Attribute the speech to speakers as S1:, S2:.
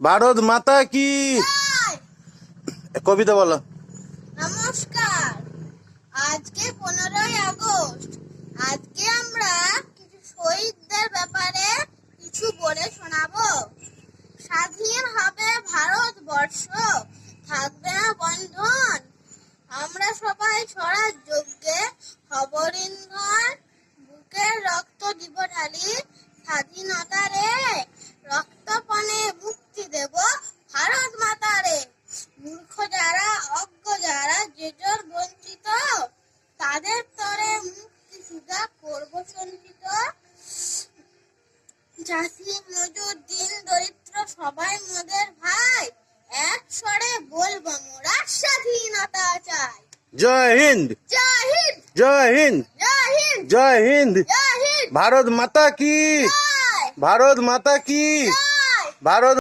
S1: ভারত মাতা কি। কবিতা বলো।
S2: নমস্কার, আজকে 15ই আগস্ট। আজকে আমরা কিছু শহীদদের ব্যাপারে কিছু বলে শোনাবো। স্বাধীন হবে ভারতবর্ষ, থাকবে না বন্ধন। আমরা সবাই স্বরাজ যজ্ঞে হব ইন্ধন। বুকের রক্ত দিব ঢালি, স্বাধীনতারে রক্তপণে মুক্তি দেব ভারত মাতারে। মূর্খ যারা, অজ্ঞ যারা, যেজর বঞ্চিত, তাদের তরে মুক্তি সুধা করব সঞ্চিত। চাষি মজুর দিন দরিদ্র সবাই মোদের ভাই, এক স্বরে বলবো মোরা স্বাধীনতা চাই।
S1: জয় হিন্দ,
S2: জয় হিন্দ,
S1: জয় হিন্দ,
S2: জয় হিন্দ,
S1: জয় হিন্দ।
S2: জয় হিন্দ,
S1: ভারত মাতা কি,
S2: জয়,
S1: ভারত মাতা কি,
S2: জয়।
S1: ভারত